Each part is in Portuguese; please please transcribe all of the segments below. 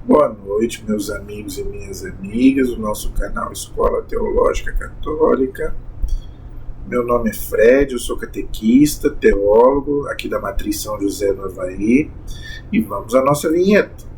Boa noite, meus amigos e minhas amigas do nosso canal Escola Teológica Católica. Meu nome é Fred, eu sou catequista, teólogo aqui da Matriz São José do Avaí e vamos à nossa vinheta.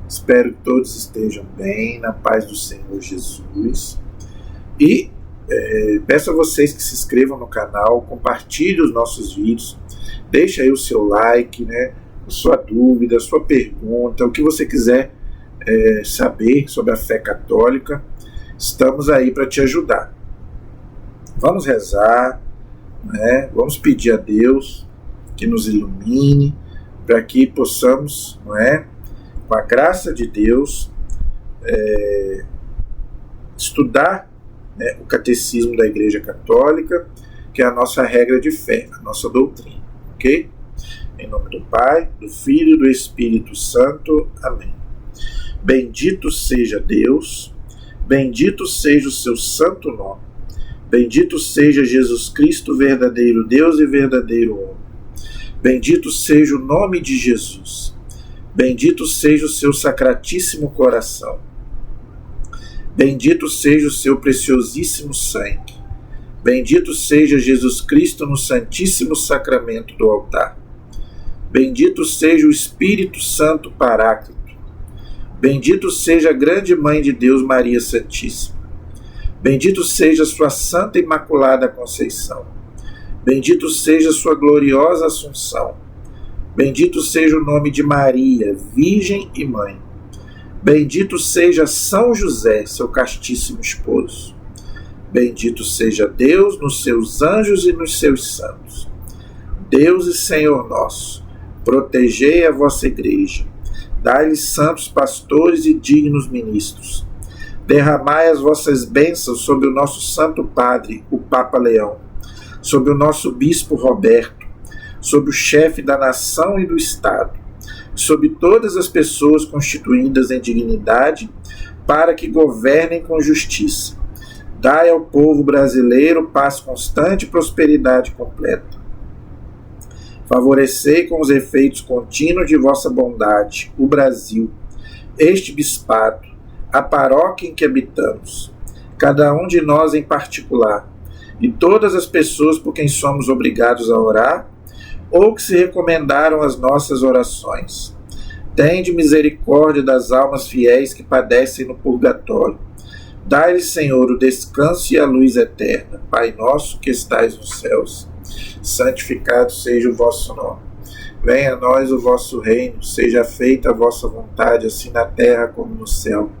Espero que todos estejam bem, na paz do Senhor Jesus. E peço a vocês que se inscrevam no canal, compartilhem os nossos vídeos, deixe aí o seu like, a sua dúvida, a sua pergunta, o que você quiser saber sobre a fé católica. Estamos aí para te ajudar. Vamos rezar, vamos pedir a Deus que nos ilumine, para que possamos, com a graça de Deus, estudar o catecismo da Igreja Católica, que é a nossa regra de fé, a nossa doutrina, ok? Em nome do Pai, do Filho e do Espírito Santo. Amém. Bendito seja Deus, bendito seja o seu santo nome, bendito seja Jesus Cristo, verdadeiro Deus e verdadeiro homem. Bendito seja o nome de Jesus. Bendito seja o seu sacratíssimo coração. Bendito seja o seu preciosíssimo sangue. Bendito seja Jesus Cristo no santíssimo sacramento do altar. Bendito seja o Espírito Santo Paráclito. Bendito seja a grande Mãe de Deus, Maria Santíssima. Bendito seja a sua Santa Imaculada Conceição. Bendito seja a sua gloriosa Assunção. Bendito seja o nome de Maria, Virgem e Mãe. Bendito seja São José, seu castíssimo esposo. Bendito seja Deus nos seus anjos e nos seus santos. Deus e Senhor nosso, protegei a vossa igreja. Dai-lhes santos pastores e dignos ministros. Derramai as vossas bênçãos sobre o nosso Santo Padre, o Papa Leão, sobre o nosso Bispo Roberto, sobre o chefe da nação e do Estado, sobre todas as pessoas constituídas em dignidade, para que governem com justiça. Dai ao povo brasileiro paz constante e prosperidade completa. Favorecei com os efeitos contínuos de vossa bondade o Brasil, este bispado, a paróquia em que habitamos, cada um de nós em particular, e todas as pessoas por quem somos obrigados a orar, ou que se recomendaram as nossas orações. Tende misericórdia das almas fiéis que padecem no purgatório. Dai-lhes, Senhor, o descanso e a luz eterna. Pai nosso que estais nos céus, santificado seja o vosso nome. Venha a nós o vosso reino, seja feita a vossa vontade, assim na terra como no céu.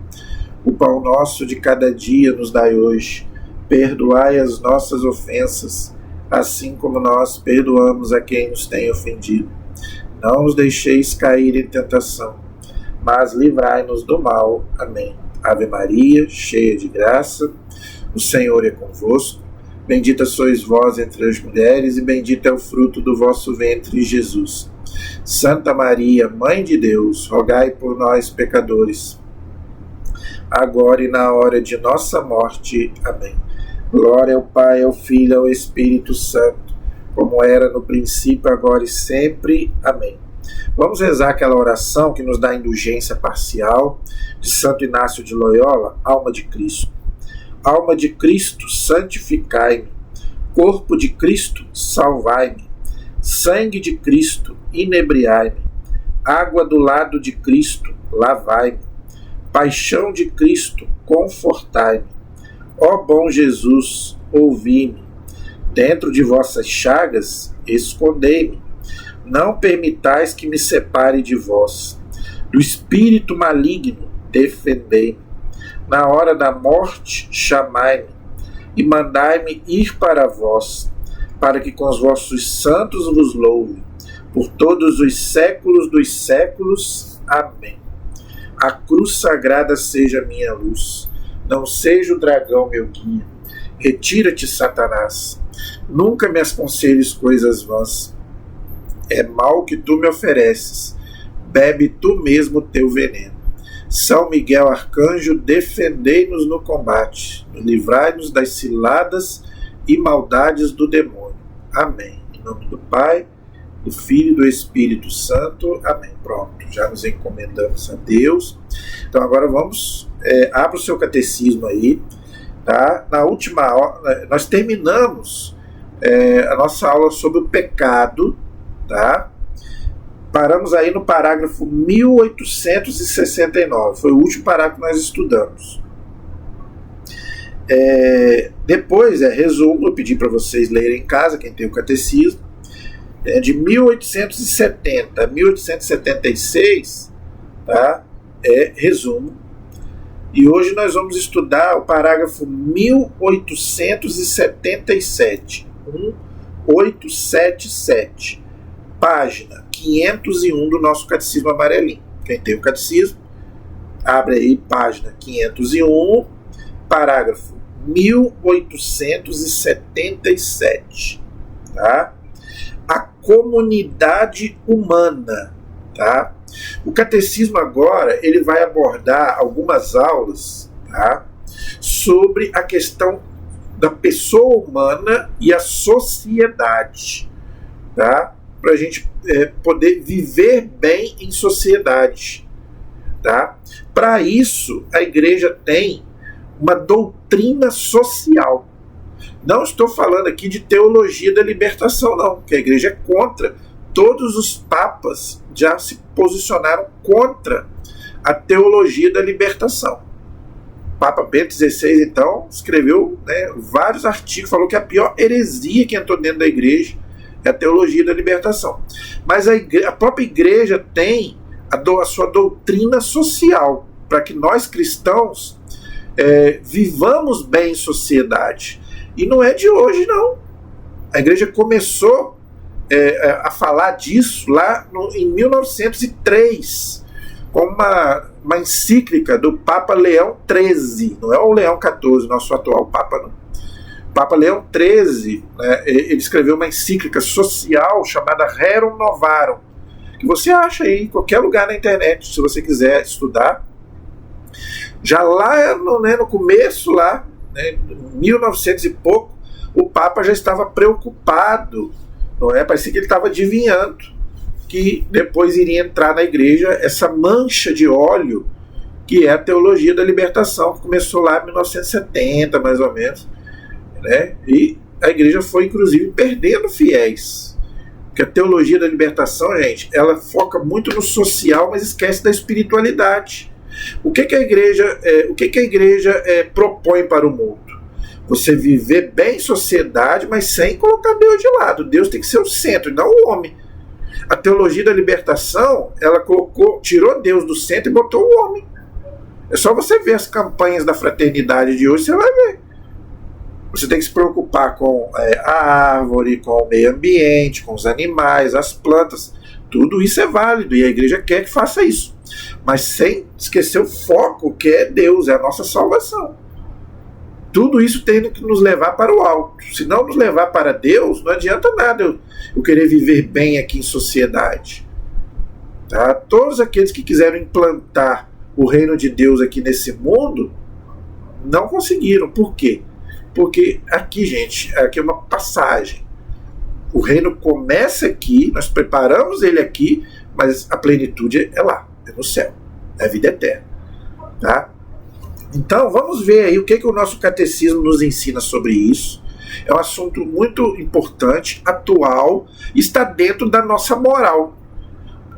O pão nosso de cada dia nos dai hoje. Perdoai as nossas ofensas, assim como nós perdoamos a quem nos tem ofendido. Não os deixeis cair em tentação, mas livrai-nos do mal. Amém. Ave Maria, cheia de graça, o Senhor é convosco. Bendita sois vós entre as mulheres, e bendito é o fruto do vosso ventre, Jesus. Santa Maria, Mãe de Deus, rogai por nós, pecadores, agora e na hora de nossa morte. Amém. Glória ao Pai, ao Filho e ao Espírito Santo, como era no princípio, agora e sempre. Amém. Vamos rezar aquela oração que nos dá a indulgência parcial de Santo Inácio de Loyola, Alma de Cristo. Alma de Cristo, santificai-me. Corpo de Cristo, salvai-me. Sangue de Cristo, inebriai-me. Água do lado de Cristo, lavai-me. Paixão de Cristo, confortai-me. Ó bom Jesus, ouvi-me. Dentro de vossas chagas, escondei-me. Não permitais que me separe de vós. Do espírito maligno, defendei-me. Na hora da morte, chamai-me, e mandai-me ir para vós, para que com os vossos santos vos louve, por todos os séculos dos séculos. Amém. A cruz sagrada seja minha luz, não seja o dragão meu guia. Retira-te, Satanás, nunca me aconselhes coisas vãs. É mal que tu me ofereces, bebe tu mesmo o teu veneno. São Miguel Arcanjo, defendei-nos no combate, livrai-nos das ciladas e maldades do demônio. Amém. Em nome do Pai, do Filho e do Espírito Santo. Amém. Pronto, já nos encomendamos a Deus. Então agora vamos, abra o seu catecismo aí, tá? Na última aula, nós terminamos a nossa aula sobre o pecado, tá? Paramos aí no parágrafo 1869, foi o último parágrafo que nós estudamos. Depois, resumo, eu pedi para vocês lerem em casa, quem tem o catecismo, de 1870 a 1876, tá? Resumo. E hoje nós vamos estudar o parágrafo 1877, 1877, página 501 do nosso catecismo amarelinho. Quem tem o catecismo, abre aí página 501, parágrafo 1877, tá? A comunidade humana, tá? O catecismo agora ele vai abordar algumas aulas, tá? Sobre a questão da pessoa humana e a sociedade, tá? Para a gente poder viver bem em sociedade, tá? Para isso a igreja tem uma doutrina social. Não estou falando aqui de teologia da libertação, não, porque a igreja é contra. Todos os papas já se posicionaram contra a teologia da libertação. O Papa Bento XVI, então, escreveu vários artigos, falou que a pior heresia que entrou dentro da igreja é a teologia da libertação. Mas a própria igreja tem a sua doutrina social, para que nós cristãos vivamos bem em sociedade. E não é de hoje, não. A igreja começou a falar disso lá em 1903, com uma encíclica do Papa Leão XIII, não é o Leão XIV, nosso atual Papa, não. O Papa Leão XIII, ele escreveu uma encíclica social chamada Rerum Novarum, que você acha aí em qualquer lugar na internet, se você quiser estudar. Já lá no começo, lá, 1900 e pouco, o Papa já estava preocupado, não é? Parecia que ele estava adivinhando que depois iria entrar na igreja essa mancha de óleo que é a teologia da libertação, que começou lá em 1970, mais ou menos, né? E a igreja foi, inclusive, perdendo fiéis. Porque a teologia da libertação, gente, ela foca muito no social, mas esquece da espiritualidade. O que a igreja propõe para o mundo? Você viver bem em sociedade, mas sem colocar Deus de lado. Deus tem que ser o centro, e não o homem. A teologia da libertação, ela tirou Deus do centro e botou o homem. É só você ver as campanhas da fraternidade de hoje, você vai ver. Você tem que se preocupar com a árvore, com o meio ambiente, com os animais, as plantas. Tudo isso é válido e a igreja quer que faça isso. Mas sem esquecer o foco, que é Deus, é a nossa salvação. Tudo isso tem que nos levar para o alto. Se não nos levar para Deus, não adianta nada eu querer viver bem aqui em sociedade. Tá? Todos aqueles que quiseram implantar o reino de Deus aqui nesse mundo, não conseguiram. Por quê? Porque aqui, gente, aqui é uma passagem. O reino começa aqui, nós preparamos ele aqui, mas a plenitude é lá, é no céu, é a vida eterna. Tá? Então, vamos ver aí o que o nosso catecismo nos ensina sobre isso. É um assunto muito importante, atual, está dentro da nossa moral.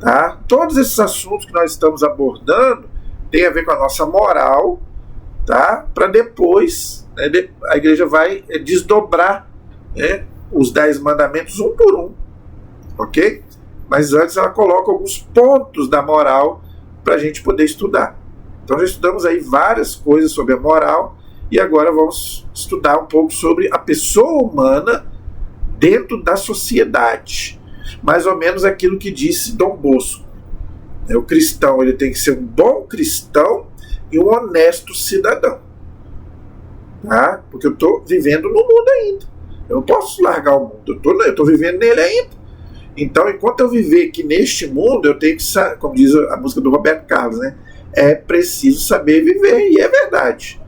Tá? Todos esses assuntos que nós estamos abordando têm a ver com a nossa moral, tá? Para depois a igreja vai desdobrar os 10 mandamentos um por um, ok? Mas antes ela coloca alguns pontos da moral para a gente poder estudar. Então já estudamos aí várias coisas sobre a moral e agora vamos estudar um pouco sobre a pessoa humana dentro da sociedade. Mais ou menos aquilo que disse Dom Bosco. O cristão ele tem que ser um bom cristão e um honesto cidadão. Tá? Porque eu estou vivendo no mundo ainda. Eu não posso largar o mundo. Eu estou vivendo nele ainda. Então, enquanto eu viver aqui neste mundo, eu tenho que saber, como diz a música do Roberto Carlos, né? É preciso saber viver, e é verdade.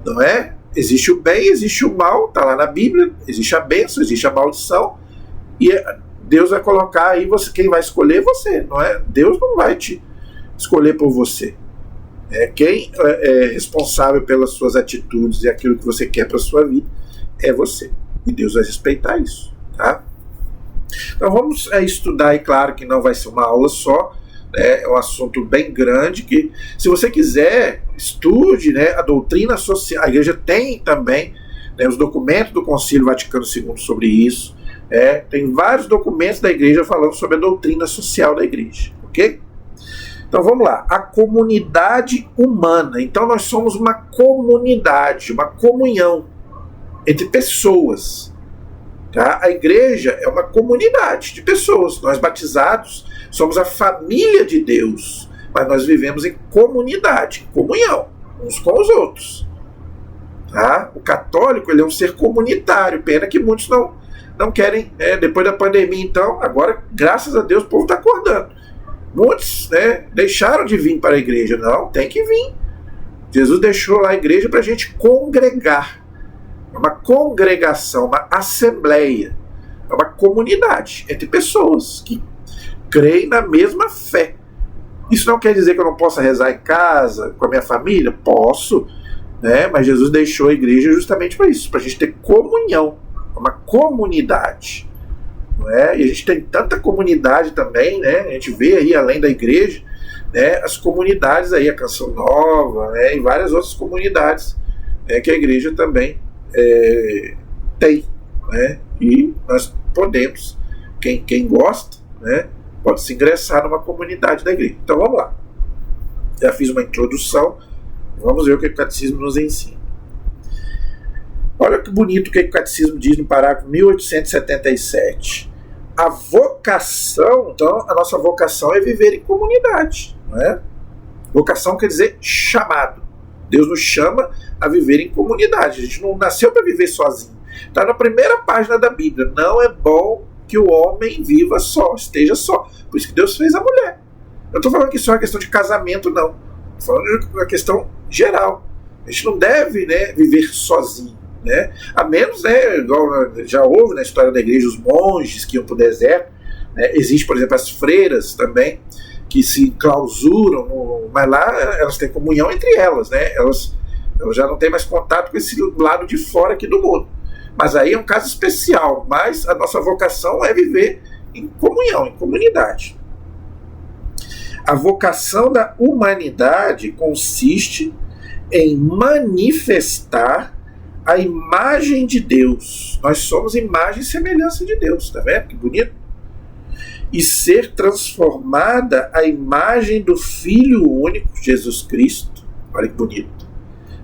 Não é? Existe o bem, existe o mal, está lá na Bíblia, existe a bênção, existe a maldição, e Deus vai colocar aí, quem vai escolher é você, não é? Deus não vai te escolher por você. Quem é responsável pelas suas atitudes e aquilo que você quer para a sua vida é você. E Deus vai respeitar isso. Tá? Então vamos estudar, e claro que não vai ser uma aula só, é um assunto bem grande, que se você quiser, estude, né, a doutrina social. A igreja tem também, né, os documentos do Concílio Vaticano II sobre isso. Tem vários documentos da igreja falando sobre a doutrina social da igreja. Ok? Então vamos lá. A comunidade humana. Então nós somos uma comunidade, uma comunhão entre pessoas. Tá? A igreja é uma comunidade de pessoas. Nós batizados somos a família de Deus, mas nós vivemos em comunidade, comunhão, uns com os outros. Tá? O católico ele é um ser comunitário, pena que muitos não querem, depois da pandemia, então, agora, graças a Deus, o povo está acordando. Muitos deixaram de vir para a igreja. Não, tem que vir. Jesus deixou lá a igreja para a gente congregar. É uma congregação, uma assembleia, é uma comunidade entre pessoas que creem na mesma fé. Isso não quer dizer que eu não possa rezar em casa, com a minha família? Posso, mas Jesus deixou a igreja justamente para isso, para a gente ter comunhão, uma comunidade. Não é? E a gente tem tanta comunidade também, né? A gente vê aí além da igreja, as comunidades aí, a Canção Nova, e várias outras comunidades que a igreja também tem, e nós podemos, quem gosta, pode se ingressar numa comunidade da igreja. Então vamos lá, já fiz uma introdução, vamos ver o que o catecismo nos ensina. Olha que bonito o que o catecismo diz no parágrafo 1877. A vocação, então a nossa vocação é viver em comunidade, Vocação quer dizer chamado. Deus nos chama a viver em comunidade. A gente não nasceu para viver sozinho. Está na primeira página da Bíblia. Não é bom que o homem viva só, esteja só. Por isso que Deus fez a mulher. Eu não estou falando que isso é uma questão de casamento, não. Estou falando de uma questão geral. A gente não deve viver sozinho. A menos, igual já houve na história da igreja, os monges que iam para o deserto. Existe, por exemplo, as freiras também, que se clausuram, mas lá elas têm comunhão entre elas, elas já não têm mais contato com esse lado de fora aqui do mundo. Mas aí é um caso especial, mas a nossa vocação é viver em comunhão, em comunidade. A vocação da humanidade consiste em manifestar a imagem de Deus. Nós somos imagem e semelhança de Deus, tá vendo? Que bonito. E ser transformada à imagem do Filho único, Jesus Cristo. Olha que bonito.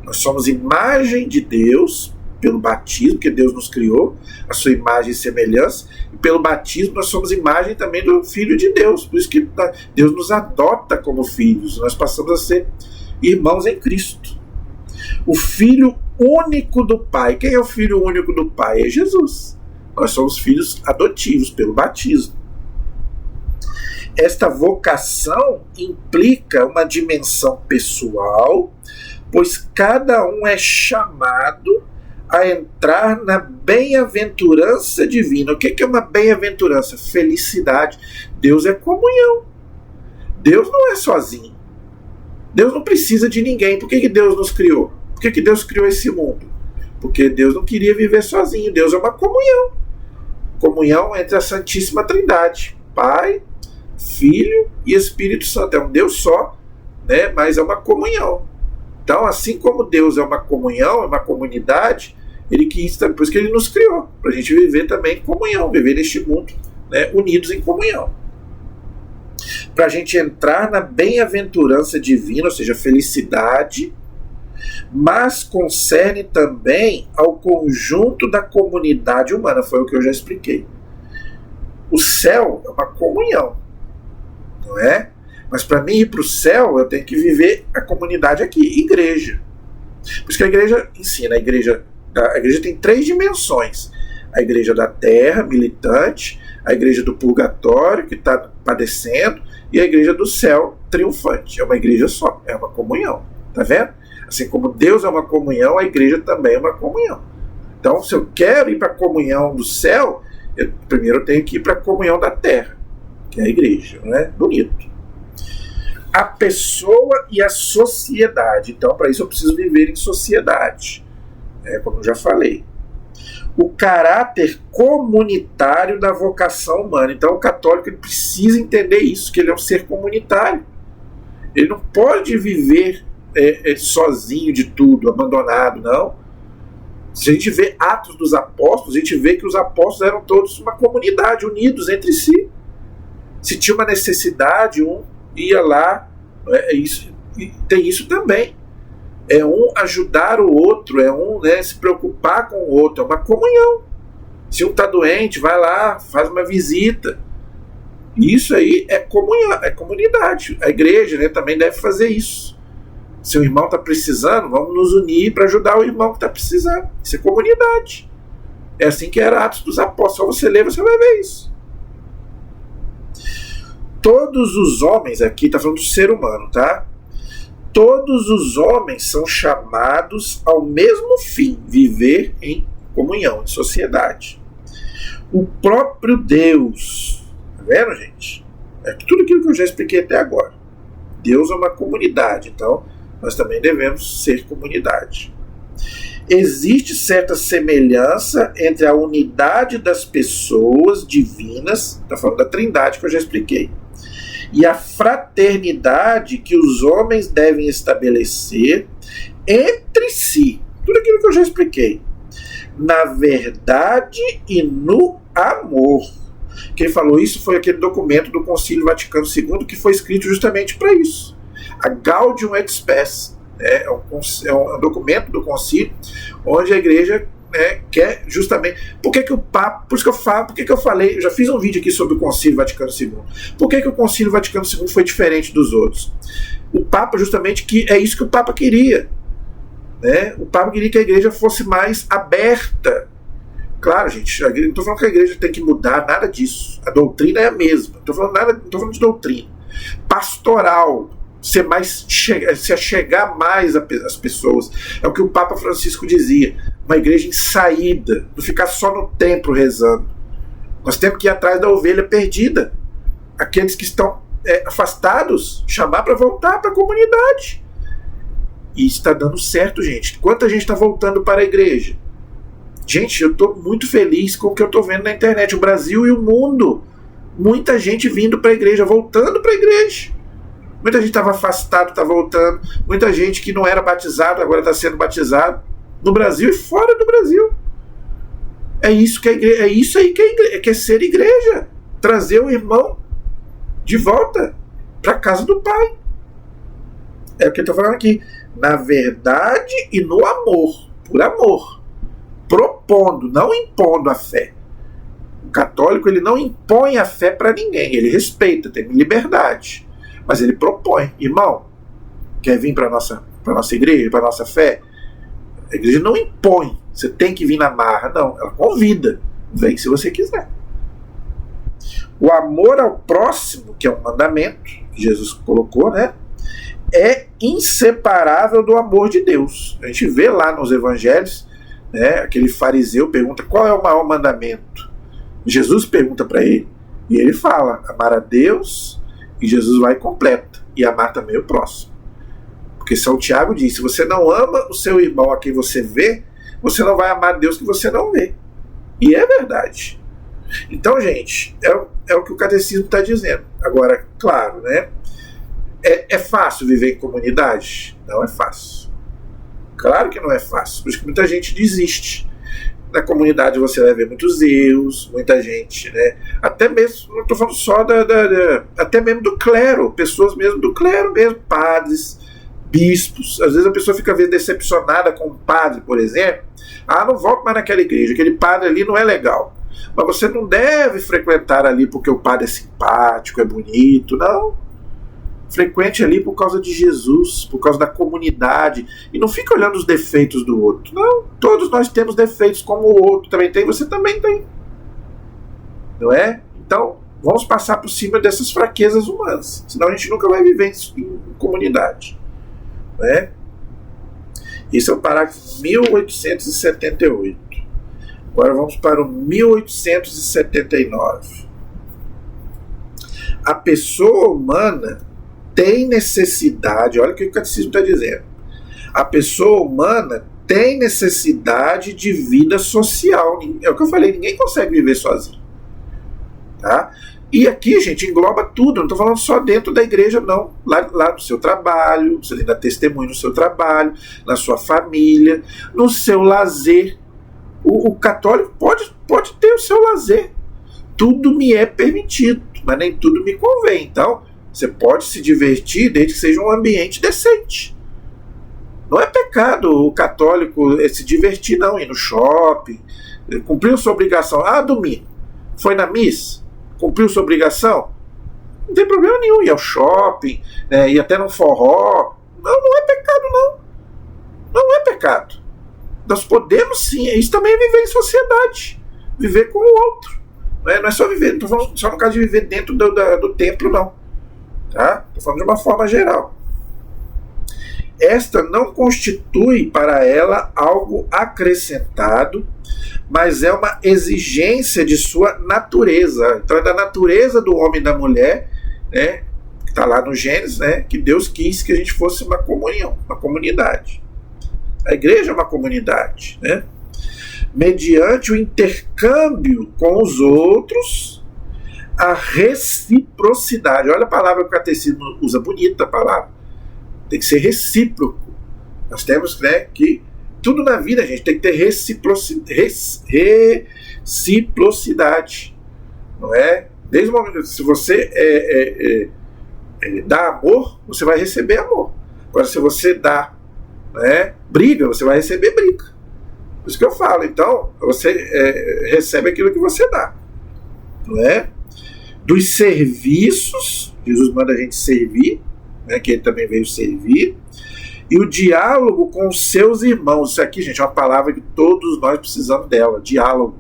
Nós somos imagem de Deus pelo batismo, que Deus nos criou, a sua imagem e semelhança, e pelo batismo nós somos imagem também do Filho de Deus. Por isso que Deus nos adota como filhos. Nós passamos a ser irmãos em Cristo. O Filho único do Pai. Quem é o Filho único do Pai? É Jesus. Nós somos filhos adotivos pelo batismo. Esta vocação implica uma dimensão pessoal, pois cada um é chamado a entrar na bem-aventurança divina. O que é uma bem-aventurança? Felicidade. Deus é comunhão. Deus não é sozinho. Deus não precisa de ninguém. Por que Deus nos criou? Por que Deus criou esse mundo? Porque Deus não queria viver sozinho. Deus é uma comunhão. Comunhão entre a Santíssima Trindade. Pai, Filho e Espírito Santo. É um Deus só, mas é uma comunhão. Então, assim como Deus é uma comunhão, é uma comunidade, Ele quis, por isso que Ele nos criou, para a gente viver também em comunhão, viver neste mundo, unidos em comunhão. para a gente entrar na bem-aventurança divina, ou seja, felicidade, mas concerne também ao conjunto da comunidade humana, foi o que eu já expliquei. O céu é uma comunhão, não é? Mas para mim ir para o céu, eu tenho que viver a comunidade aqui, igreja. Por isso que a igreja ensina, a igreja tem 3 dimensões. A igreja da terra, militante, a igreja do purgatório, que está padecendo, e a igreja do céu, triunfante. É uma igreja só, é uma comunhão. Tá vendo? Assim como Deus é uma comunhão, a igreja também é uma comunhão. Então, se eu quero ir para a comunhão do céu, primeiro eu tenho que ir para a comunhão da terra, que é a igreja, não é? Bonito. A pessoa e a sociedade. Então, para isso eu preciso viver em sociedade, como eu já falei. O caráter comunitário da vocação humana. Então, o católico ele precisa entender isso, que ele é um ser comunitário. Ele não pode viver sozinho de tudo, abandonado, não. Se a gente vê Atos dos Apóstolos, a gente vê que os apóstolos eram todos uma comunidade, unidos entre si. Se tinha uma necessidade, um ia lá, tem isso também. É um ajudar o outro, é um se preocupar com o outro, é uma comunhão. Se um está doente, vai lá, faz uma visita. Isso aí é comunhão, é comunidade. A igreja também deve fazer isso. Se o irmão está precisando, vamos nos unir para ajudar o irmão que está precisando. Isso é comunidade. É assim que era Atos dos Apóstolos. Só você ler, você vai ver isso. Todos os homens, aqui está falando do ser humano, tá? Todos os homens são chamados ao mesmo fim, viver em comunhão, em sociedade. O próprio Deus, tá vendo, gente? É tudo aquilo que eu já expliquei até agora. Deus é uma comunidade, então nós também devemos ser comunidade. Existe certa semelhança entre a unidade das pessoas divinas, está falando da Trindade que eu já expliquei, e a fraternidade que os homens devem estabelecer entre si. Tudo aquilo que eu já expliquei. Na verdade e no amor. Quem falou isso foi aquele documento do Concílio Vaticano II que foi escrito justamente para isso. A Gaudium et Spes. É um documento do concílio onde a igreja quer justamente... Por que o Papa... Por isso que eu falo, por que eu falei... Eu já fiz um vídeo aqui sobre o Concílio Vaticano II. Por que o Concílio Vaticano II foi diferente dos outros? O Papa, justamente, é isso que o Papa queria. O Papa queria que a igreja fosse mais aberta. Claro, gente, não estou falando que a igreja tem que mudar, nada disso. A doutrina é a mesma. Não estou falando de doutrina. Pastoral. Se achegar mais às pessoas. É o que o Papa Francisco dizia. Uma igreja em saída. Não ficar só no templo rezando. Nós temos que ir atrás da ovelha perdida. Aqueles que estão afastados, chamar para voltar para a comunidade. E está dando certo, gente. Quanta gente está voltando para a igreja? Gente, eu estou muito feliz com o que eu estou vendo na internet. O Brasil e o mundo. Muita gente vindo para a igreja, voltando para a igreja. Muita gente estava afastado, está voltando. Muita gente que não era batizado, agora está sendo batizado. No Brasil e fora do Brasil. É isso que a igreja, é isso aí que a igreja, que é ser igreja. Trazer o irmão de volta para a casa do Pai. É o que eu estou falando aqui. Na verdade e no amor. Por amor. Propondo, não impondo a fé. O católico ele não impõe a fé para ninguém. Ele respeita, tem liberdade. Mas ele propõe. Irmão, quer vir para a nossa igreja, para a nossa fé? A igreja não impõe. Você tem que vir na marra. Não, ela convida. Vem se você quiser. O amor ao próximo, que é um mandamento que Jesus colocou, é inseparável do amor de Deus. A gente vê lá nos evangelhos, aquele fariseu pergunta qual é o maior mandamento. Jesus pergunta para ele. E ele fala, amar a Deus... E Jesus vai e completa. E amar também o próximo. Porque São Tiago diz, se você não ama o seu irmão a quem você vê, você não vai amar Deus que você não vê. E é verdade. Então, gente, é o que o catecismo está dizendo. Agora, claro, é fácil viver em comunidade? Não é fácil. Claro que não é fácil. Por isso que muita gente desiste. Na comunidade você vai ver muitos erros, muita gente, né? Até mesmo, não estou falando só até mesmo do clero, pessoas mesmo do clero mesmo, padres, bispos. Às vezes a pessoa fica decepcionada com um padre, por exemplo. Ah, não volto mais naquela igreja, aquele padre ali não é legal. Mas você não deve frequentar ali porque o padre é simpático, é bonito, não. Frequente ali por causa de Jesus, por causa da comunidade. E não fica olhando os defeitos do outro. Não, todos nós temos defeitos, como o outro também tem, você também tem. Não é? Então, vamos passar por cima dessas fraquezas humanas. Senão a gente nunca vai viver em comunidade. Não é? Esse é o parágrafo 1878. Agora vamos para o 1879. A pessoa humana tem necessidade, olha o que o catecismo está dizendo. A pessoa humana tem necessidade de vida social. É o que eu falei, ninguém consegue viver sozinho. Tá? E aqui, gente, engloba tudo. Não estou falando só dentro da igreja, não. Lá no seu trabalho, você tem que dar testemunho no seu trabalho, na sua família, no seu lazer. O católico pode ter o seu lazer. Tudo me é permitido, mas nem tudo me convém. Então, você pode se divertir desde que seja um ambiente decente. Não é pecado o católico se divertir, não. Ir no shopping, cumpriu sua obrigação. Ah, domingo, foi na missa, cumpriu sua obrigação. Não tem problema nenhum ir ao shopping, ir até num forró. Não é pecado, não. Não é pecado. Nós podemos sim, isso também é viver em sociedade. Viver com o outro. Não é só viver, não estou falando só no caso de viver dentro do templo, não. Tá? Estou falando de uma forma geral. Esta não constitui para ela algo acrescentado, mas é uma exigência de sua natureza. Então é da natureza do homem e da mulher, né, que está lá no Gênesis, né, que Deus quis que a gente fosse uma comunhão, uma comunidade. A igreja é uma comunidade, né? Mediante o intercâmbio com os outros, a reciprocidade. Olha a palavra que o catecismo usa, bonita a palavra. Tem que ser recíproco. Nós temos, né, que tudo na vida, gente, tem que ter reciprocidade. Não é? Desde o momento, se você dá amor, você vai receber amor. Agora, se você dá, né, briga, você vai receber briga. Por isso que eu falo. Então, você recebe aquilo que você dá. Não é? Dos serviços, Jesus manda a gente servir, né, que ele também veio servir, e o diálogo com os seus irmãos. Isso aqui, gente, é uma palavra que todos nós precisamos dela, diálogo.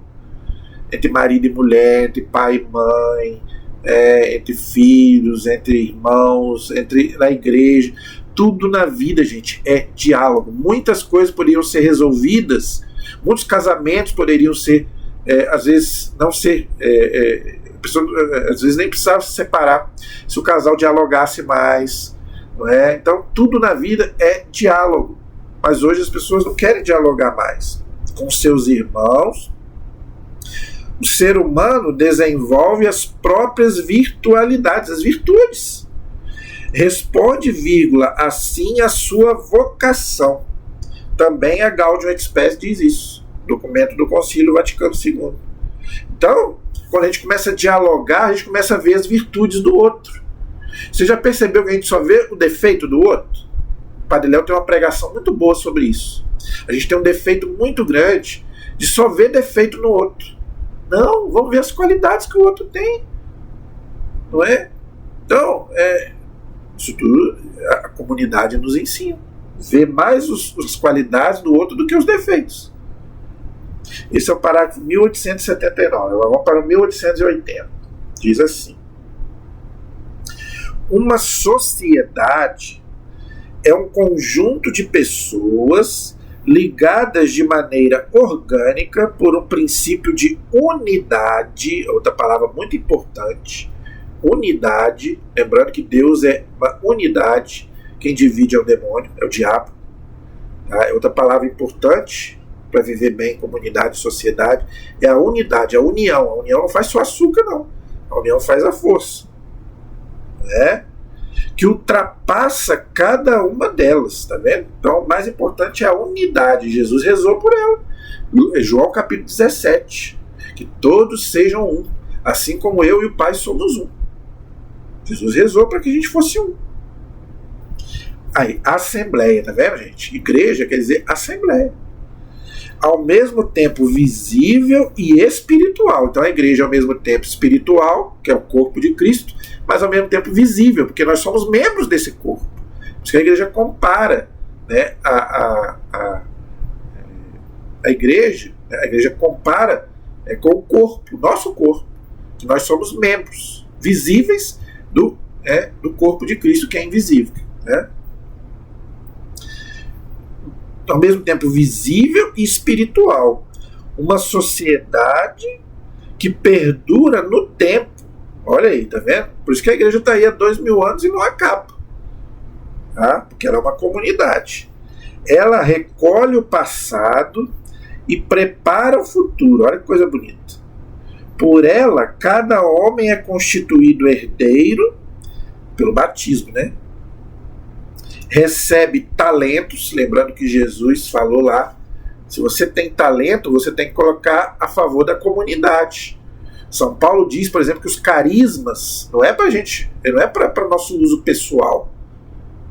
Entre marido e mulher, entre pai e mãe, entre filhos, entre irmãos, na igreja. Tudo na vida, gente, é diálogo. Muitas coisas poderiam ser resolvidas, muitos casamentos poderiam ser, às vezes, não ser... a pessoa, às vezes nem precisava se separar se o casal dialogasse mais, não é? Então tudo na vida é diálogo, mas hoje as pessoas não querem dialogar mais com seus irmãos. O ser humano desenvolve as próprias virtualidades, as virtudes, responde, assim a sua vocação. Também a Gaudium et Spes diz isso, documento do Concílio Vaticano II. Então, quando a gente começa a dialogar, a gente começa a ver as virtudes do outro. Você já percebeu que a gente só vê o defeito do outro? O Padre Léo tem uma pregação muito boa sobre isso. A gente tem um defeito muito grande de só ver defeito no outro. Não, vamos ver as qualidades que o outro tem. Não é? Então, isso tudo a comunidade nos ensina. Ver mais as qualidades do outro do que os defeitos. Esse é o parágrafo 1879. Vamos para o 1880. Diz assim: uma sociedade é um conjunto de pessoas ligadas de maneira orgânica por um princípio de unidade, outra palavra muito importante, unidade, lembrando que Deus é uma unidade, quem divide é o demônio, é o diabo. Tá? É outra palavra importante para viver bem em comunidade e sociedade, é a unidade, a união. A união não faz só açúcar, não. A união faz a força. Né? Que ultrapassa cada uma delas, tá vendo? Então, o mais importante é a unidade. Jesus rezou por ela. João capítulo 17, que todos sejam um, assim como eu e o Pai somos um. Jesus rezou para que a gente fosse um. Aí, assembleia, tá vendo, gente? Igreja quer dizer assembleia. Ao mesmo tempo visível e espiritual. Então a igreja é ao mesmo tempo espiritual, que é o corpo de Cristo, mas ao mesmo tempo visível, porque nós somos membros desse corpo. Por isso que a igreja compara, né, a igreja compara com o corpo, o nosso corpo, que nós somos membros visíveis do corpo de Cristo, que é invisível, né? Ao mesmo tempo visível e espiritual. Uma sociedade que perdura no tempo. Olha aí, tá vendo? Por isso que a igreja está aí há 2000 anos e não acaba. Tá? Porque ela é uma comunidade. Ela recolhe o passado e prepara o futuro. Olha que coisa bonita. Por ela, cada homem é constituído herdeiro pelo batismo, né? Recebe talentos, lembrando que Jesus falou lá, se você tem talento, você tem que colocar a favor da comunidade. São Paulo diz, por exemplo, que os carismas não é pra gente, não é para nosso uso pessoal.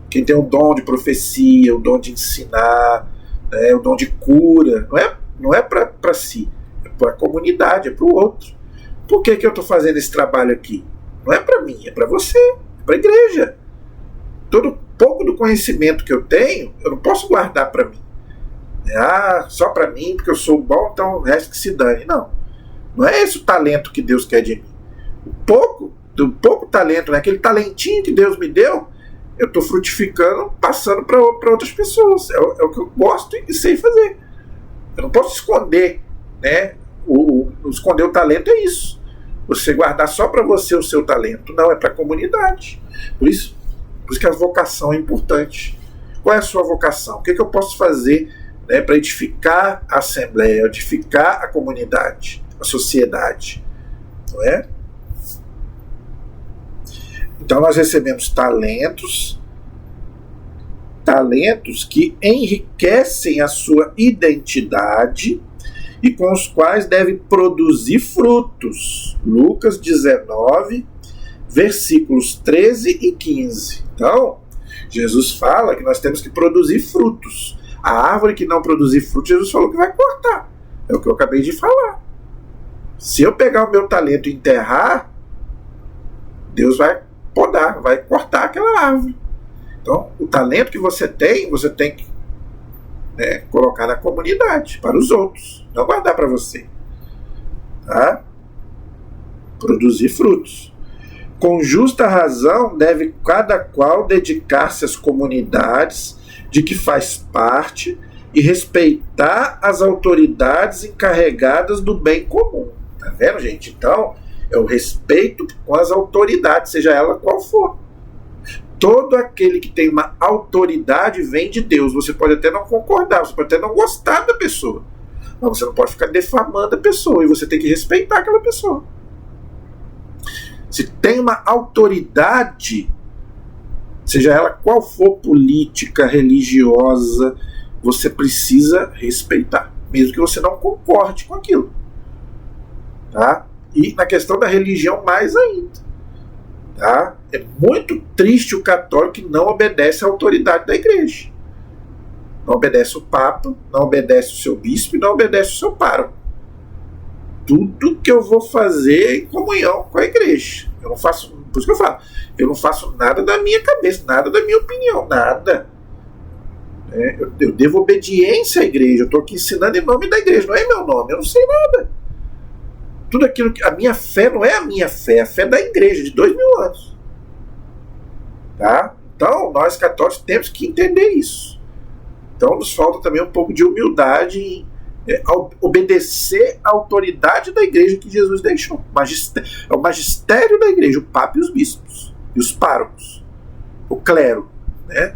Quem tem o dom de profecia, o dom de ensinar, né, o dom de cura, não é para si, é para a comunidade, é para o outro. Por que eu estou fazendo esse trabalho aqui? Não é para mim, é para você, é para a igreja. Todo pouco do conhecimento que eu tenho, eu não posso guardar para mim. Só para mim, porque eu sou bom, então o resto que se dane. Não é esse o talento que Deus quer de mim. Do pouco talento, né, aquele talentinho que Deus me deu, eu estou frutificando, passando para outras pessoas. É o que eu gosto e sei fazer. Eu não posso esconder, né? Esconder o talento é isso. Você guardar só para você o seu talento. Não, é para a comunidade. Por isso que a vocação é importante. Qual é a sua vocação? O que eu posso fazer, né, para edificar a assembleia, edificar a comunidade, a sociedade? Não é? Então nós recebemos talentos que enriquecem a sua identidade e com os quais deve produzir frutos. Lucas 19, versículos 13 e 15. Então, Jesus fala que nós temos que produzir frutos. A árvore que não produzir frutos, Jesus falou que vai cortar. É o que eu acabei de falar. Se eu pegar o meu talento e enterrar, Deus vai podar, vai cortar aquela árvore. Então, o talento que você tem que, né, colocar na comunidade, para os outros, não guardar para você. Tá? Produzir frutos. Com justa razão, deve cada qual dedicar-se às comunidades de que faz parte e respeitar as autoridades encarregadas do bem comum. Tá vendo, gente? Então, é o respeito com as autoridades, seja ela qual for. Todo aquele que tem uma autoridade vem de Deus. Você pode até não concordar, você pode até não gostar da pessoa, mas você não pode ficar defamando a pessoa, e você tem que respeitar aquela pessoa. Se tem uma autoridade, seja ela qual for, política, religiosa, você precisa respeitar, mesmo que você não concorde com aquilo. Tá? E na questão da religião, mais ainda. Tá? É muito triste o católico que não obedece à autoridade da igreja. Não obedece o Papa, não obedece o seu bispo e não obedece o seu pároco. Tudo que eu vou fazer é em comunhão com a igreja. Eu não faço, por isso que eu falo, eu não faço nada da minha cabeça, nada da minha opinião, nada. Eu devo obediência à igreja, eu estou aqui ensinando em nome da igreja, não é meu nome, eu não sei nada. Tudo aquilo que a minha fé não é a minha fé, é a fé da igreja de 2000 anos. Tá? Então, nós católicos temos que entender isso. Então, nos falta também um pouco de humildade em obedecer à autoridade da igreja que Jesus deixou. É o magistério da igreja, o Papa e os bispos, e os párocos, o clero, né?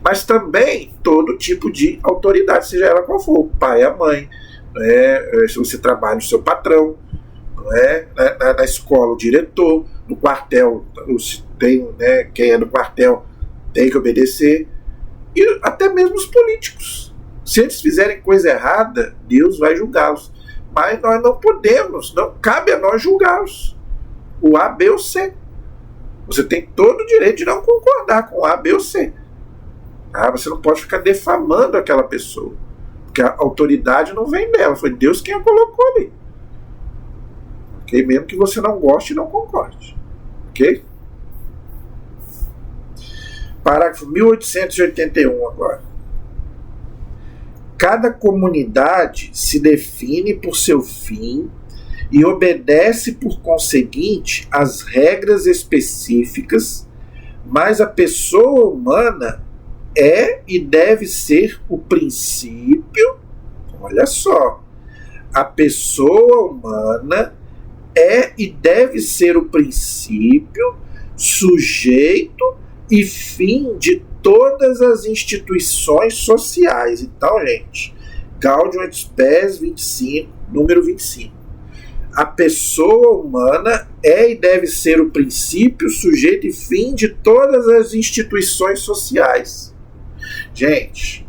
Mas também todo tipo de autoridade, seja ela qual for, o pai, a mãe, né? Se você trabalha, o seu patrão, na escola, o diretor, no quartel, tem, né, quem é do quartel tem que obedecer, e até mesmo os políticos, Se eles fizerem coisa errada, Deus vai julgá-los. Mas nós não podemos, não cabe a nós julgá-los. O A, B ou C. Você tem todo o direito de não concordar com A, B ou C. Você não pode ficar defamando aquela pessoa. Porque a autoridade não vem dela, foi Deus quem a colocou ali. Ok? Mesmo que você não goste e não concorde. Ok? Parágrafo 1881 agora. Cada comunidade se define por seu fim e obedece, por conseguinte, às regras específicas, mas a pessoa humana é e deve ser o princípio. Olha só, a pessoa humana é e deve ser o princípio, sujeito e fim de todas as instituições sociais. Então, gente, Gaudium et Spes 25, número 25. A pessoa humana é e deve ser o princípio, sujeito e fim de todas as instituições sociais. Gente,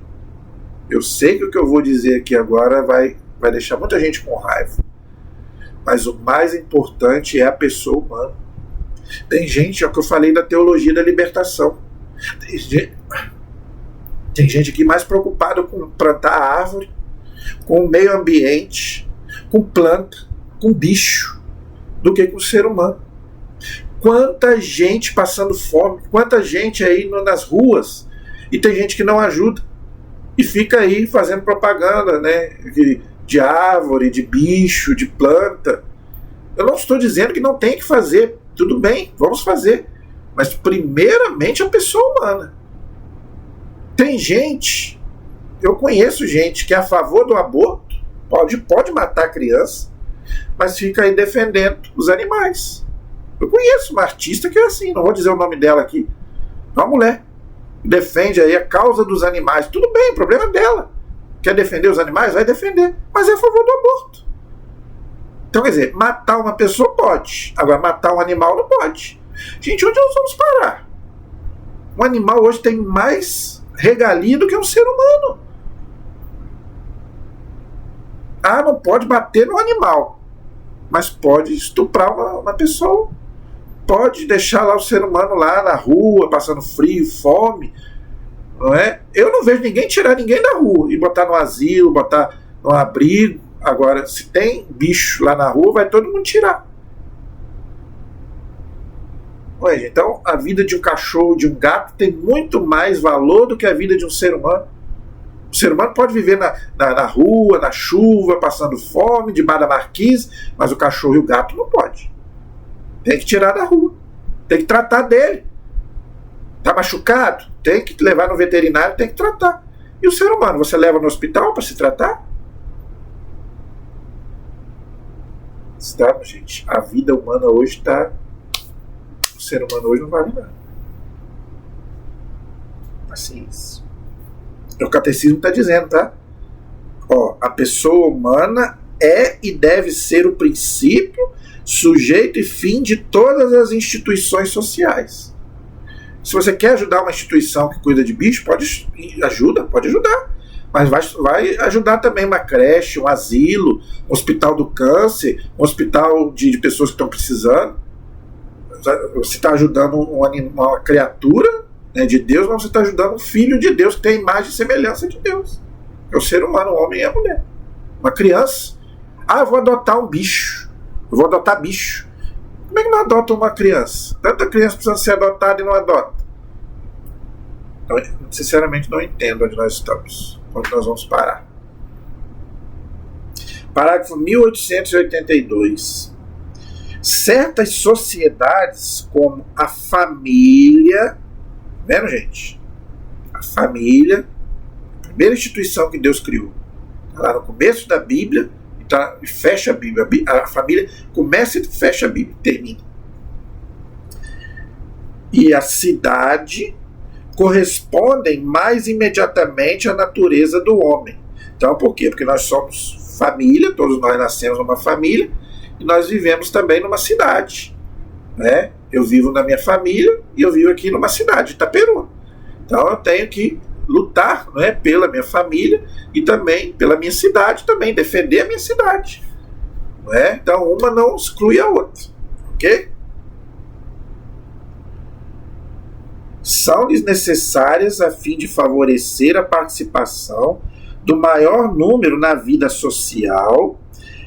eu sei que o que eu vou dizer aqui agora vai deixar muita gente com raiva. Mas o mais importante é a pessoa humana. Tem gente, é o que eu falei da teologia da libertação. Tem gente aqui mais preocupada com plantar árvore, com o meio ambiente, com planta, com bicho, do que com o ser humano. Quanta gente passando fome, quanta gente aí nas ruas, e tem gente que não ajuda, e fica aí fazendo propaganda, né, de árvore, de bicho, de planta. Eu não estou dizendo que não tem que fazer, tudo bem, vamos fazer, mas primeiramente a pessoa humana. Tem gente, eu conheço gente que é a favor do aborto, pode matar a criança, mas fica aí defendendo os animais. Eu conheço uma artista que é assim, não vou dizer o nome dela aqui, uma mulher, defende aí a causa dos animais, tudo bem, o problema é dela. Quer defender os animais? Vai defender, mas é a favor do aborto. Então, quer dizer, matar uma pessoa pode, agora matar um animal não pode. Gente, onde nós vamos parar? Um animal hoje tem mais regalia do que um ser humano. Não pode bater no animal, mas pode estuprar uma pessoa. Pode deixar lá o ser humano lá na rua, passando frio, fome. Não é? Eu não vejo ninguém tirar ninguém da rua e botar no asilo, botar no abrigo. Agora, se tem bicho lá na rua, vai todo mundo tirar. Ué, então, a vida de um cachorro, de um gato, tem muito mais valor do que a vida de um ser humano. O ser humano pode viver na rua, na chuva, passando fome, debaixo da marquise, mas o cachorro e o gato não pode. Tem que tirar da rua. Tem que tratar dele. Está machucado? Tem que levar no veterinário, tem que tratar. E o ser humano, você leva no hospital para se tratar? Está, gente, a vida humana hoje está... O ser humano hoje não vale nada. Paciência. O catecismo está dizendo, tá? A pessoa humana é e deve ser o princípio, sujeito e fim de todas as instituições sociais. Se você quer ajudar uma instituição que cuida de bicho, pode ajudar. Mas vai ajudar também uma creche, um asilo, um hospital do câncer, um hospital de pessoas que estão precisando. Você está ajudando uma criatura, né, de Deus, mas você está ajudando um filho de Deus que tem a imagem e semelhança de Deus. É o ser humano, o homem e a mulher. Uma criança. Eu vou adotar um bicho. Eu vou adotar bicho. Como é que não adota uma criança? Tanta criança precisa ser adotada e não adota. Então, sinceramente, não entendo onde nós estamos. Onde nós vamos parar. Parágrafo 1882. Certas sociedades, como a família, vendo, gente? A família, a primeira instituição que Deus criou, tá lá no começo da Bíblia, e fecha a Bíblia. A família começa e fecha a Bíblia, termina. E a cidade correspondem mais imediatamente à natureza do homem. Então, por quê? Porque nós somos família, todos nós nascemos numa família, e nós vivemos também numa cidade, né? Eu vivo na minha família e eu vivo aqui numa cidade, Itaperuna. Então eu tenho que lutar, não é, pela minha família e também pela minha cidade, também defender a minha cidade. Não é? Então uma não exclui a outra. Ok? São-lhes necessárias a fim de favorecer a participação do maior número na vida social.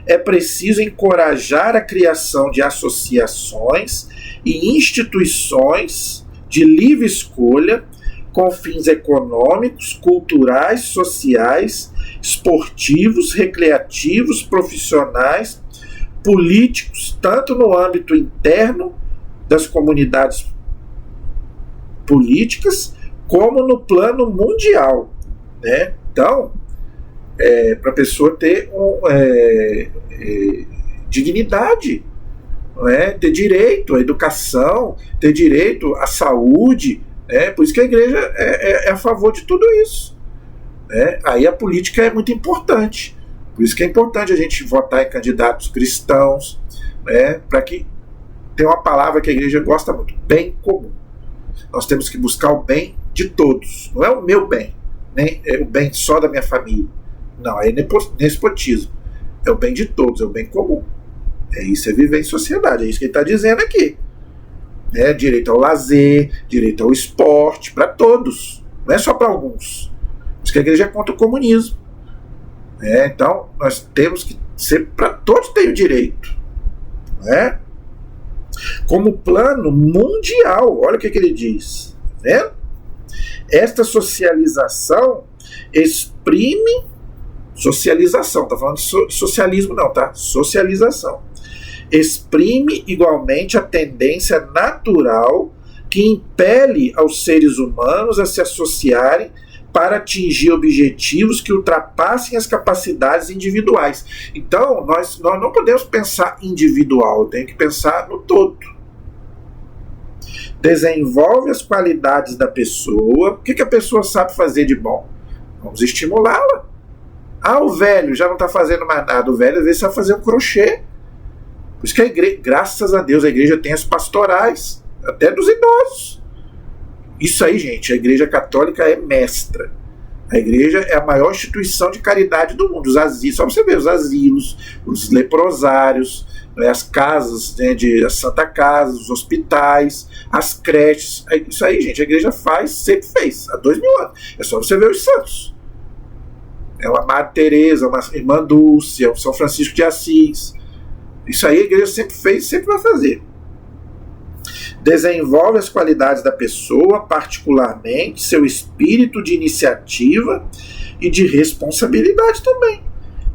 É preciso encorajar a criação de associações e instituições de livre escolha com fins econômicos, culturais, sociais, esportivos, recreativos, profissionais, políticos, tanto no âmbito interno das comunidades políticas, como no plano mundial, né? Então, para a pessoa ter dignidade, não é? Ter direito à educação, ter direito à saúde, né? Por isso que a igreja é a favor de tudo isso, né? Aí a política é muito importante, por isso que é importante a gente votar em candidatos cristãos, né? Para que tem uma palavra que a igreja gosta muito, bem comum. Nós temos que buscar o bem de todos. Não é o meu bem, nem é o bem só da minha família. Não, é nepotismo. É o bem de todos, é o bem comum. É isso, é viver em sociedade. É isso que ele está dizendo aqui. Direito ao lazer, direito ao esporte, para todos. Não é só para alguns. Por isso que a igreja é contra o comunismo. Então, nós temos que ser para todos terem o direito. Não é? Como plano mundial, olha o que ele diz, tá vendo? Esta socialização exprime socialização, tá falando de socialismo não, tá? Socialização exprime igualmente a tendência natural que impele aos seres humanos a se associarem para atingir objetivos que ultrapassem as capacidades individuais. Então, nós não podemos pensar individual, tem que pensar no todo. Desenvolve as qualidades da pessoa. O que a pessoa sabe fazer de bom? Vamos estimulá-la. O velho já não está fazendo mais nada. O velho, às vezes, sabe fazer um crochê. Por isso que a igreja, graças a Deus, a igreja tem as pastorais, até dos idosos. Isso aí, gente, a Igreja Católica é mestra. A igreja é a maior instituição de caridade do mundo. Os asilos, só você ver, os asilos, os leprosários, as casas, né, de Santa Casa, os hospitais, as creches. Isso aí, gente, a igreja faz, sempre fez, há 2000 anos. É só você ver os santos. É uma Madre Teresa, uma Irmã Dulce, é um São Francisco de Assis. Isso aí a igreja sempre fez e sempre vai fazer. Desenvolve as qualidades da pessoa, particularmente seu espírito de iniciativa e de responsabilidade também.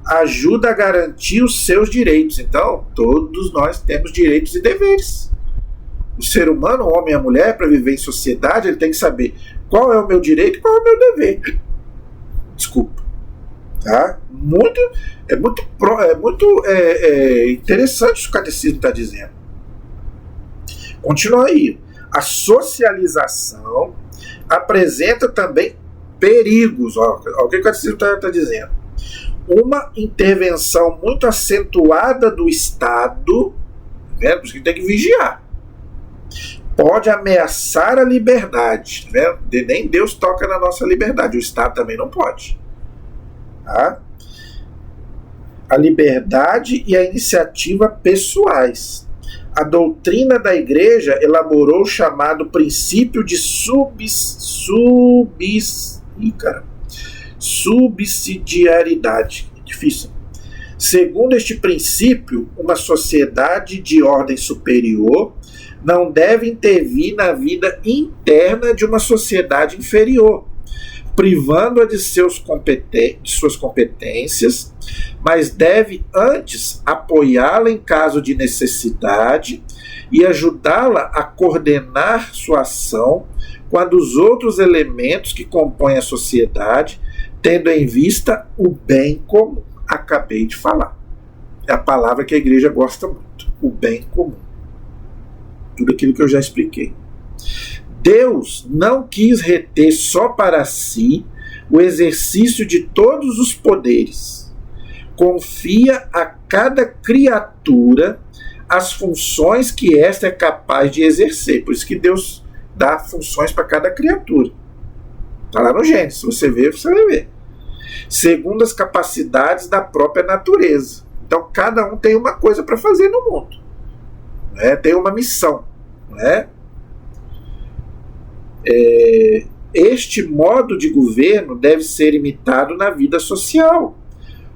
Ajuda a garantir os seus direitos. Então, todos nós temos direitos e deveres. O ser humano, o homem e a mulher, para viver em sociedade, ele tem que saber qual é o meu direito e qual é o meu dever. Desculpa. Tá? É muito interessante o que o catecismo está dizendo. Continua aí. A socialização apresenta também perigos. O que o catecismo está dizendo? Uma intervenção muito acentuada do Estado, né? Por isso que tem que vigiar. Pode ameaçar a liberdade. Né? Nem Deus toca na nossa liberdade. O Estado também não pode. Tá? A liberdade e a iniciativa pessoais. A doutrina da igreja elaborou o chamado princípio de subsidiariedade. Difícil. Segundo este princípio, uma sociedade de ordem superior não deve intervir na vida interna de uma sociedade inferior, privando-a de suas competências, mas deve antes apoiá-la em caso de necessidade e ajudá-la a coordenar sua ação quando os outros elementos que compõem a sociedade, tendo em vista o bem comum. Acabei de falar. É a palavra que a igreja gosta muito. O bem comum. Tudo aquilo que eu já expliquei. Deus não quis reter só para si o exercício de todos os poderes. Confia a cada criatura as funções que esta é capaz de exercer. Por isso que Deus dá funções para cada criatura. Está lá no Gênesis, se você ver, você vai ver. Segundo as capacidades da própria natureza. Então cada um tem uma coisa para fazer no mundo, né? Tem uma missão, né? Este modo de governo deve ser imitado na vida social.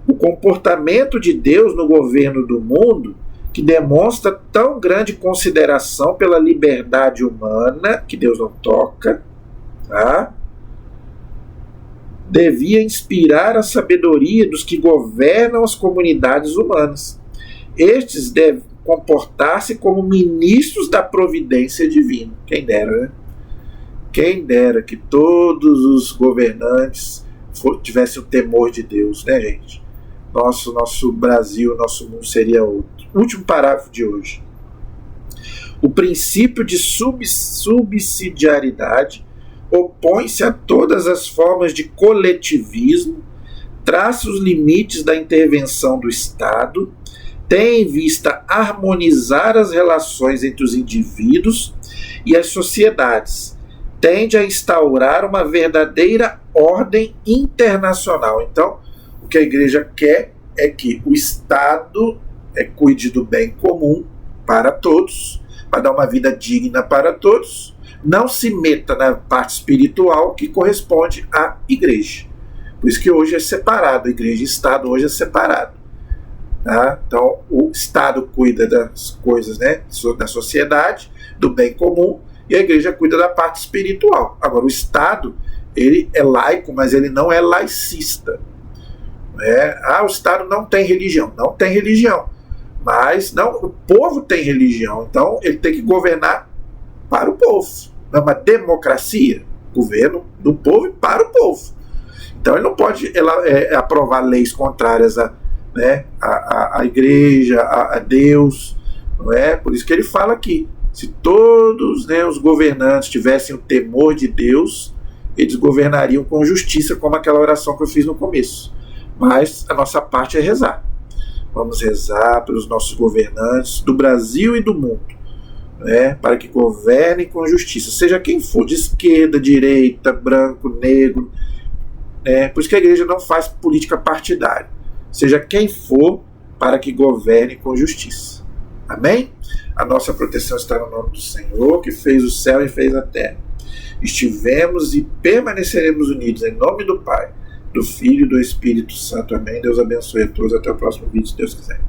O comportamento de Deus no governo do mundo, que demonstra tão grande consideração pela liberdade humana, que Deus não toca, tá? Devia inspirar a sabedoria dos que governam as comunidades humanas. Estes devem comportar-se como ministros da providência divina. Quem dera, né? Quem dera que todos os governantes tivessem o temor de Deus, né, gente? Nosso Brasil, nosso mundo seria outro. Último parágrafo de hoje. O princípio de subsidiariedade opõe-se a todas as formas de coletivismo, traça os limites da intervenção do Estado, tem em vista harmonizar as relações entre os indivíduos e as sociedades, tende a instaurar uma verdadeira ordem internacional. Então, o que a igreja quer é que o Estado cuide do bem comum para todos, para dar uma vida digna para todos, não se meta na parte espiritual que corresponde à igreja. Por isso que hoje é separado, igreja e Estado hoje é separado. Tá? Então o Estado cuida das coisas, né, da sociedade, do bem comum, e a igreja cuida da parte espiritual. Agora o Estado, ele é laico, mas ele não é laicista. O Estado não tem religião. Não tem religião. Mas não, o povo tem religião, então ele tem que governar para o povo. É uma democracia, governo do povo e para o povo. Então ele não pode aprovar leis contrárias à igreja, a Deus. Não é? Por isso que ele fala aqui, se todos, né, os governantes tivessem o temor de Deus, eles governariam com justiça, como aquela oração que eu fiz no começo. Mas a nossa parte é rezar. Vamos rezar pelos nossos governantes do Brasil e do mundo, né, para que governem com justiça, seja quem for, de esquerda, direita, branco, negro, né, por isso que a igreja não faz política partidária, seja quem for, para que governe com justiça. Amém? A nossa proteção está no nome do Senhor, que fez o céu e fez a terra. Estivemos e permaneceremos unidos em nome do Pai, do Filho e do Espírito Santo. Amém. Deus abençoe a todos. Até o próximo vídeo, se Deus quiser.